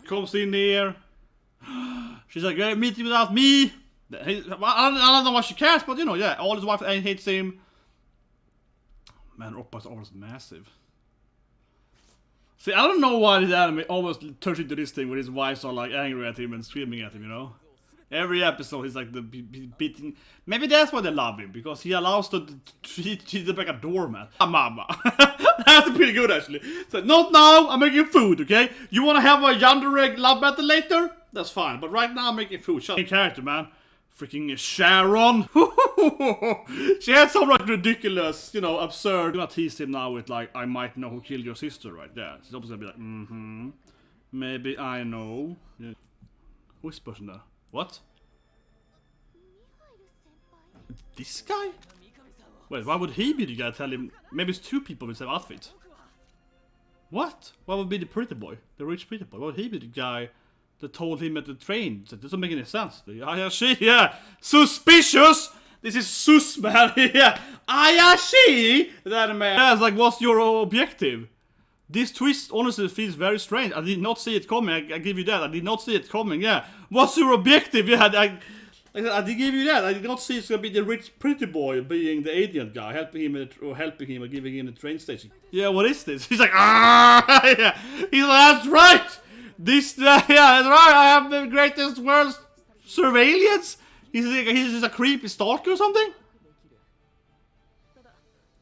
Comes in here. She's like, "You're meeting without me." I don't know why she cares, but you know, yeah, all his wife hates him. Man, Oppa is almost massive. See, I don't know why this anime almost turns into this thing where his wives are like angry at him and screaming at him, you know? Every episode he's like the beating. Maybe that's why they love him, because he allows them to treat them like a doormat. Mama. That's pretty good actually. So, not now, I'm making food, okay? You wanna have a yandere love battle later? That's fine, but right now I'm making food. Shut up. Character, man. Freaking Sharon. She had some like ridiculous, you know, absurd. I'm gonna tease him now with like, I might know who killed your sister right there. She's obviously gonna be like, maybe I know. Yeah. Who is this person there? What? This guy? Wait, why would he be the guy? Tell him. Maybe it's two people with the same outfit. What? Why would be the pretty boy? The rich pretty boy? Why would he be the guy that told him at the train? That doesn't make any sense. Yeah. Suspicious! This is sus, man. Yeah. Ayashi! That man. Yeah, it's like, what's your objective? This twist honestly feels very strange. I did not see it coming. I give you that. I did not see it coming. Yeah. What's your objective? Yeah, I did give you that. I did not see it's gonna be the rich pretty boy being the agent guy, helping him or giving him the train station. Yeah, what is this? He's like, ah! Yeah. He's like, that's right! This, yeah, that's right. I have the greatest world's surveillance. He's just a creepy stalker or something.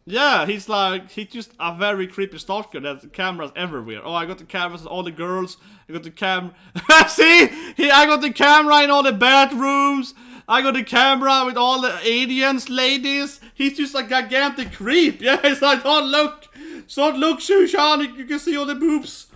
Yeah, he's just a very creepy stalker. There's cameras everywhere. Oh, I got the cameras on all the girls. I got the See? I got the camera in all the bathrooms. I got the camera with all the aliens, ladies. He's just a gigantic creep. Yeah, it's like, don't look, Shushan, you can see all the boobs.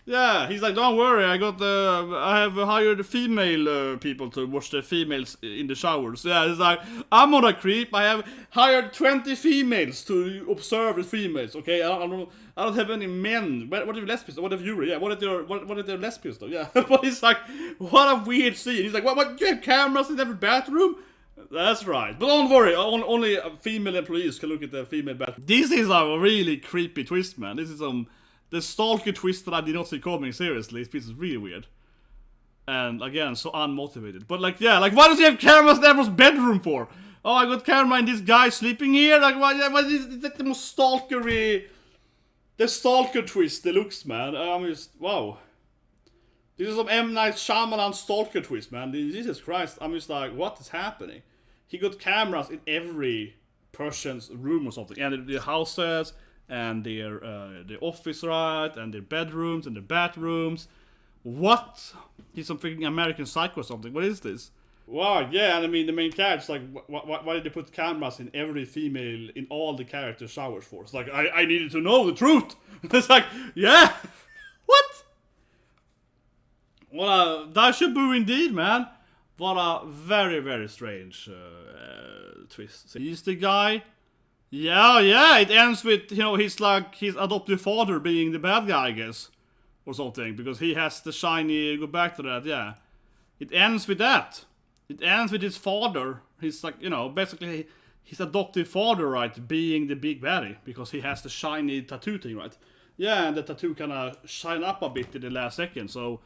Yeah, he's like, don't worry, I have hired female people to watch the females in the showers. Yeah, it's like, I'm not a creep, I have hired 20 females to observe the females, okay? I don't have any men. What are lesbians? What have you? Yeah, what are their lesbians though? Yeah, but it's like, what a weird scene. He's like, what, you have cameras in every bathroom? That's right. But don't worry, only female employees can look at the female bathroom. This is a really creepy twist, man. This is the stalker twist that I did not see coming, seriously. This is really weird. And again, so unmotivated. But like, yeah, like, why does he have cameras in everyone's bedroom for? Oh, I got camera in this guy sleeping here? Like, why is that the most stalkery... The stalker twist deluxe, man. I'm just, wow. This is some M.Night Shyamalan stalker twist, man. Jesus Christ, I'm just like, what is happening? He got cameras in every person's room or something. And the houses... and their office, right, and their bedrooms and their bathrooms. What? He's some freaking American Psycho or something. What is this? Wow, yeah, and I mean the main character's like, why did they put cameras in every female in all the characters' showers for? It's like, I needed to know the truth. It's like, yeah, what? What a Daishabu indeed, man. What a very, very strange twist. He's the guy. Yeah, it ends with, you know, his adoptive father being the bad guy, I guess. Or something, because he has the shiny, go back to that, yeah. It ends with that. It ends with his father, he's like, you know, basically his adoptive father, right, being the big baddie, because he has the shiny tattoo thing, right. Yeah, and the tattoo kinda shine up a bit in the last second, so...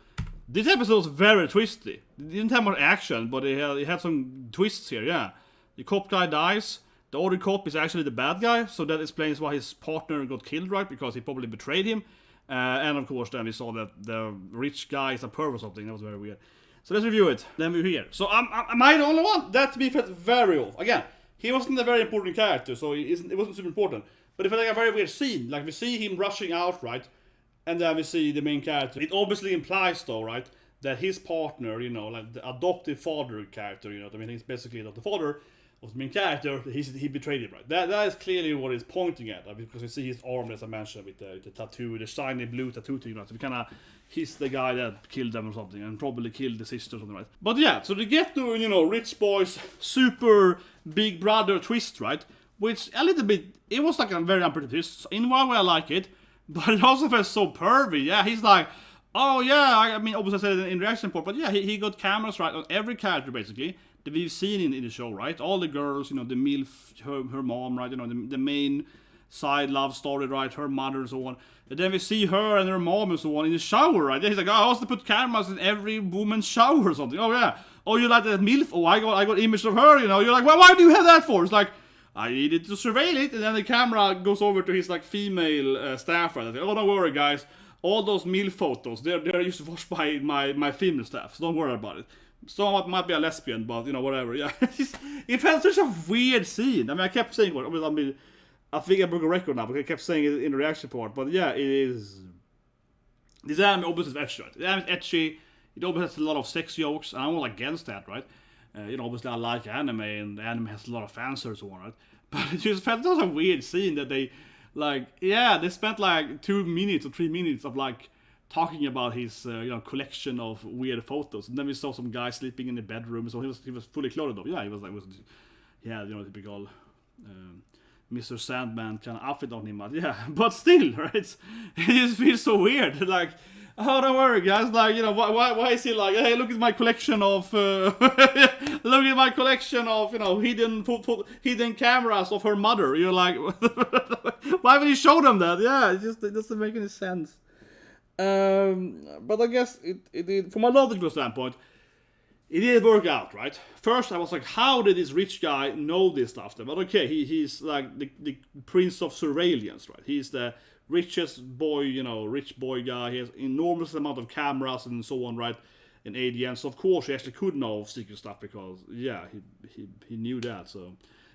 This episode was very twisty. It didn't have much action, but it had some twists here, yeah. The cop guy dies. The other cop is actually the bad guy, so that explains why his partner got killed, right? Because he probably betrayed him. And of course, then we saw that the rich guy is a perv or something. That was very weird. So let's review it. Then we're here. So am I the only one? That to me felt very off. Again, he wasn't a very important character, so it wasn't super important. But it felt like a very weird scene. Like we see him rushing out, right? And then we see the main character. It obviously implies, though, right, that his partner, you know, like the adoptive father character, you know what I mean? He's basically the father. Was the main character, he betrayed him, right? That is clearly what it's pointing at, right? Because you see his arm, as I mentioned, with the tattoo, the shiny blue tattoo thing, right? So he's the guy that killed them or something, and probably killed the sister or something, right? But yeah, so they get to, you know, rich boys, super big brother twist, right? Which, a little bit, it was like a very unpredictable twist. So in one way I like it, but it also felt so pervy, yeah? He's like, oh yeah, I mean, obviously I said it in reaction report, but yeah, he got cameras, right, on every character, basically. That we've seen in the show, right? All the girls, you know, the MILF, her mom, right? You know, the main side love story, right? Her mother and so on. And then we see her and her mom and so on in the shower, right? Then he's like, oh, I also put cameras in every woman's shower or something. Oh yeah. Oh, you like that MILF? Oh, I got image of her, you know. You're like, well, why do you have that for? It's like, I needed to surveil it, and then the camera goes over to his like female staff, right? Like, oh, don't worry, guys. All those MILF photos, they're used to watch by my female staff, so don't worry about it. Someone might be a lesbian, but you know, whatever. Yeah, it felt such a weird scene. I mean, I kept saying, I think I broke a record now, but I kept saying it in the reaction part. But yeah, it is. This anime obviously is etchy, right? The anime is etchy. It obviously has a lot of sex jokes, and I'm all against that, right? You know, obviously I like anime, and the anime has a lot of fan service and so on, right? But it just felt such a weird scene that they, like, yeah, they spent like 2 minutes or 3 minutes of like talking about his, you know, collection of weird photos, and then we saw some guy sleeping in the bedroom, so he was fully clothed up. Yeah, he had, you know, typical Mr. Sandman kind of outfit on him, but yeah, but still, right? It just feels so weird, like. Oh, don't worry, guys. Like, you know, why is he like, hey, look at my collection of, look at my collection of, you know, hidden cameras of her mother. You're like, why would you show them that? Yeah, it doesn't make any sense. But I guess it did, from a logical standpoint, it did work out, right? First, I was like, how did this rich guy know this stuff? But okay, he's like the prince of surveillance, right? He's the richest boy, you know, rich boy guy. He has enormous amount of cameras and so on, right? And ADN. So of course he actually could know secret stuff because yeah, he knew that. So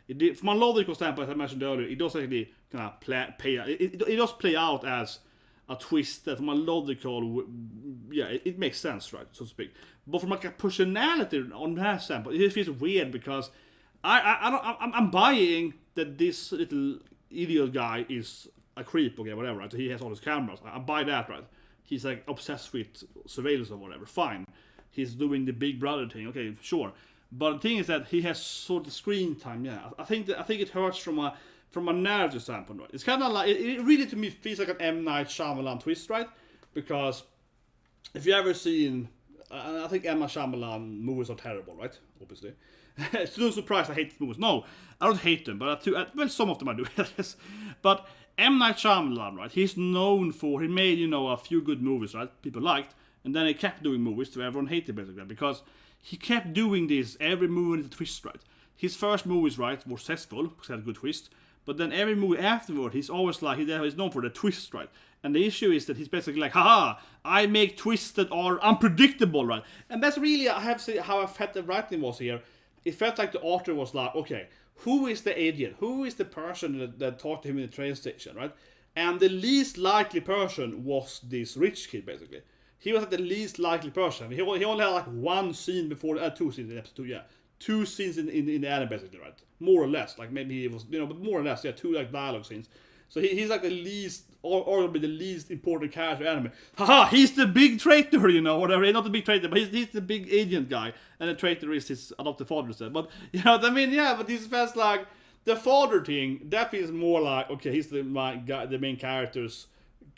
it did, from a logical standpoint, as I mentioned earlier, it does actually kind of it does play out as a twist that from a logical, yeah, it makes sense, right, so to speak. But from like a personality on that standpoint, it feels weird because I'm buying that this little idiot guy is a creep, okay, whatever, right? He has all his cameras. I buy that, right? He's like obsessed with surveillance or whatever. Fine. He's doing the Big Brother thing, okay, sure. But the thing is that he has sort of screen time, yeah. I think it hurts from a narrative standpoint, right? It's kind of like, it really to me feels like an M.Night Shyamalan twist, right? Because if you ever seen, I think M. Night Shyamalan movies are terrible, right? Obviously. It's no surprise I hate movies. No, I don't hate them, but well, some of them I do, I guess. But M. Night Shyamalan, right? He's known for, he made, you know, a few good movies, right? People liked, and then he kept doing movies to everyone hated basically, because he kept doing this, every movie with a twist, right? His first movies, right, were successful, because he had a good twist, but then every movie afterward, he's always like, he's known for the twist, right? And the issue is that he's basically like, haha, I make twists that are unpredictable, right? And that's really, I have to say, how I felt the writing was here. It felt like the author was like, okay, who is the idiot? Who is the person that talked to him in the train station, right? And the least likely person was this rich kid, basically. He was like the least likely person. He only had like one scene before, 2 scenes in episode 2, yeah. 2 scenes in the anime, basically, right? More or less, like maybe he was, you know, but more or less, yeah, 2 like dialogue scenes. So he's like the least, arguably the least important character in anime. Haha, he's the big traitor, you know, whatever. Not the big traitor, but he's the big agent guy. And the traitor is his adoptive father instead. But, you know what I mean? Yeah, but this feels like, the father thing, that feels more like, okay, he's the main character's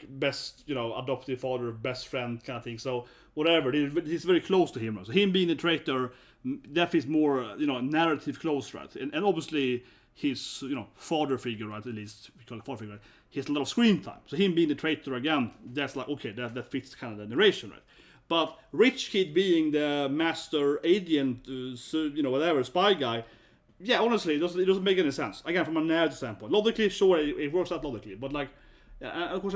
best, you know, adoptive father, best friend kind of thing. So, whatever, he's very close to him. So him being the traitor, that feels more, you know, narrative close, right? And obviously, his, you know, father figure, right, at least, we call it father figure, right? He has a lot of screen time. So him being the traitor again, that's like, okay, that fits kind of the narration, right? But Rich Kid being the master agent, you know, whatever, spy guy, yeah, honestly, it doesn't make any sense. Again, from a narrative standpoint. Logically, sure, it works out logically, but like, of course,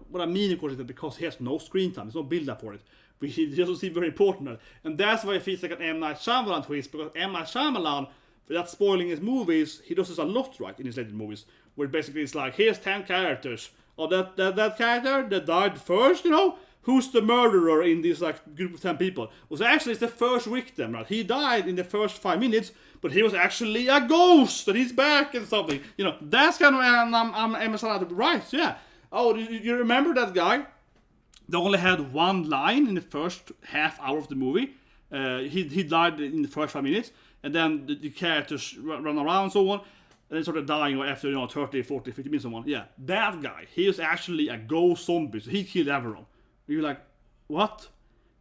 what I mean, of course, is that because he has no screen time, there's no build-up for it, it doesn't seem very important, right? And that's why it feels like an M. Night Shyamalan twist, because M. Night Shyamalan, without spoiling his movies, he does this a lot, right, in his later movies, where basically it's like, here's 10 characters. Oh, that character that died first, you know? Who's the murderer in this like group of 10 people? Was actually it's the first victim, right? He died in the first 5 minutes, but he was actually a ghost, and he's back and something. You know, that's kind of I'm right, yeah. Oh, you remember that guy? They only had one line in the first half hour of the movie. He died in the first 5 minutes, and then the characters run around and so on, and then started dying after, you know, 30, 40, 50 minutes and so on. Yeah, that guy, he was actually a ghost zombie, so he killed everyone. You're like, what?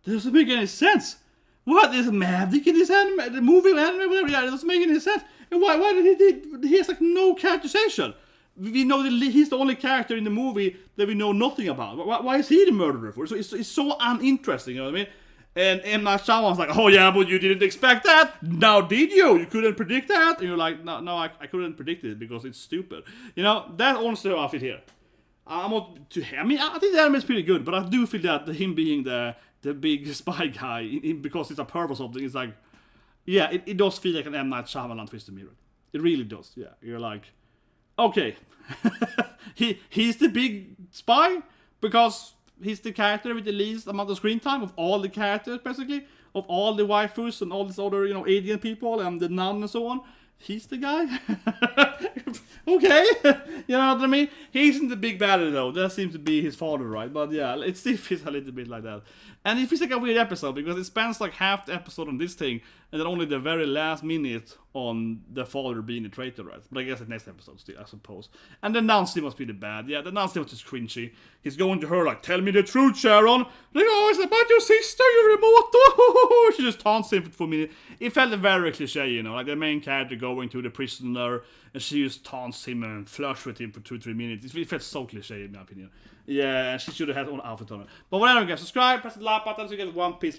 That doesn't make any sense. What is magic in this anime, the movie anime, whatever? Yeah, it doesn't make any sense. And why did he has like no characterization? we know he's the only character in the movie that we know nothing about. Why is he the murderer for? So it's so uninteresting, you know what I mean? And M.Night Shyamalan's like, oh yeah, but you didn't expect that? Now did you? You couldn't predict that? And you're like, no, I couldn't predict it because it's stupid. You know, that honestly I fit here. I think the anime is pretty good, but I do feel that him being the big spy guy, because it's a perv or something, it's like, yeah, it does feel like an M.Night Shyamalan Twisted Mirror. It really does, yeah. You're like, okay, he's the big spy because he's the character with the least amount of screen time of all the characters, basically, of all the waifus and all these other, you know, alien people and the nun and so on. He's the guy? Okay, you know what I mean? He isn't the big baddie though, that seems to be his father, right? But yeah, it still feels a little bit like that. And it feels like a weird episode, because it spends like half the episode on this thing, and then only the very last minute on the father being the traitor, right? But I guess the next episode still, I suppose. And the nun still must be the bad. Yeah, the nun still was just cringy. He's going to her like, tell me the truth, Sharon. Like, oh, it's about your sister, you remote. She just taunts him for a minute. It felt very cliche, you know, like the main character going to the prisoner, and she just taunts him and flirts with him for 2-3 minutes. It felt so cliche in my opinion. Yeah, she should have had her own outfit on it. But whatever, guys, subscribe, press the like button so you get One Piece.